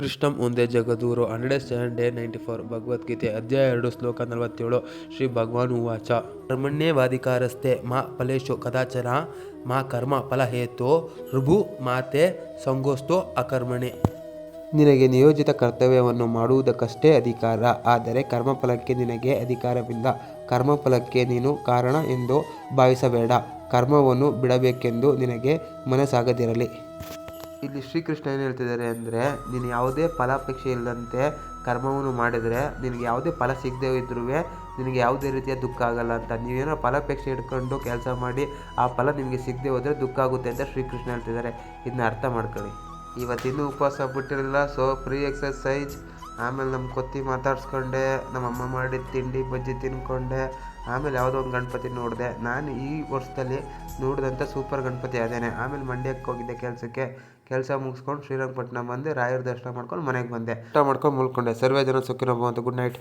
ಕೃಷ್ಣಂ ಒಂದೇ ಜಗದ್ಗುರು 107 ಡೇ 94 ಭಗವದ್ಗೀತೆ ಅಧ್ಯಾಯ 2 ಶ್ಲೋಕ 47 ಶ್ರೀ ಭಗವಾನ್ ಉವಾಚ ಕರ್ಮಣ್ಯೇವಾಧಿಕಾರಸ್ತೆ ಮಾ ಫಲೇಶು ಕದಾಚನ ಮಾ ಕರ್ಮ ಫಲಹೇತೋ ಋಭು ಮಾತೆ ಸಂಗೋಸ್ತೋ ಅಕರ್ಮಣೆ. ನಿನಗೆ ನಿಯೋಜಿತ ಕರ್ತವ್ಯವನ್ನು ಮಾಡುವುದಕ್ಕಷ್ಟೇ ಅಧಿಕಾರ, ಆದರೆ ಕರ್ಮಫಲಕ್ಕೆ ನಿನಗೆ ಅಧಿಕಾರವಿಲ್ಲ. ಕರ್ಮಫಲಕ್ಕೆ ನೀನು ಕಾರಣ ಎಂದು ಭಾವಿಸಬೇಡ. ಕರ್ಮವನ್ನು ಬಿಡಬೇಕೆಂದು ನಿನಗೆ ಮನಸ್ಸಾಗದಿರಲಿ. ಇಲ್ಲಿ ಶ್ರೀಕೃಷ್ಣ ಏನು ಹೇಳ್ತಿದ್ದಾರೆ ಅಂದರೆ, ನೀನು ಯಾವುದೇ ಫಲಾಪೇಕ್ಷೆ ಇಲ್ಲದಂತೆ ಕರ್ಮವನ್ನು ಮಾಡಿದರೆ ನಿನಗೆ ಯಾವುದೇ ಫಲ ಸಿಗದೇ ಇದ್ರೂ ನಿನಗೆ ಯಾವುದೇ ರೀತಿಯ ದುಃಖ ಆಗಲ್ಲ ಅಂತ. ನೀವೇನೋ ಫಲಾಪೇಕ್ಷೆ ಇಟ್ಕೊಂಡು ಕೆಲಸ ಮಾಡಿ ಆ ಫಲ ನಿಮಗೆ ಸಿಗದೆ ಹೋದರೆ ದುಃಖ ಆಗುತ್ತೆ ಅಂತ ಶ್ರೀಕೃಷ್ಣ ಹೇಳ್ತಿದ್ದಾರೆ. ಇದನ್ನ ಅರ್ಥ ಮಾಡ್ಕೊಳ್ಳಿ. ಇವತ್ತಿನ್ನೂ ಉಪವಾಸ ಬಿಟ್ಟಿರಲಿಲ್ಲ, ಸೊ ಫ್ರೀ ಎಕ್ಸಸೈಜ್. ಆಮೇಲೆ ನಮ್ಮ ಕೊತ್ತಿ ಮಾತಾಡ್ಸ್ಕೊಂಡೆ, ನಮ್ಮಮ್ಮ ಮಾಡಿದ ತಿಂಡಿ ಬಜ್ಜಿ ತಿನ್ಕೊಂಡೆ. ಆಮೇಲೆ ಯಾವುದೋ ಒಂದು ಗಣಪತಿ ನೋಡಿದೆ. ನಾನು ಈ ವರ್ಷದಲ್ಲಿ ನೋಡಿದಂಥ ಸೂಪರ್ ಗಣಪತಿ ಅದೇನೆ. ಆಮೇಲೆ ಮಂಡ್ಯಕ್ಕೆ ಹೋಗಿದ್ದೆ ಕೆಲಸ ಮುಗಿಸ್ಕೊಂಡು ಶ್ರೀರಂಗಪಟ್ಟಣ ಬಂದೆ, ರಾಯರ ದರ್ಶನ ಮಾಡ್ಕೊಂಡು ಮನೆಗೆ ಬಂದೆ. ಊಟ ಮಾಡ್ಕೊಂಡು ಮಲ್ಕೊಂಡೆ. ಸರ್ವೇ ಜನ ಸುಖಿನೋ ಭವಂತು. Good night.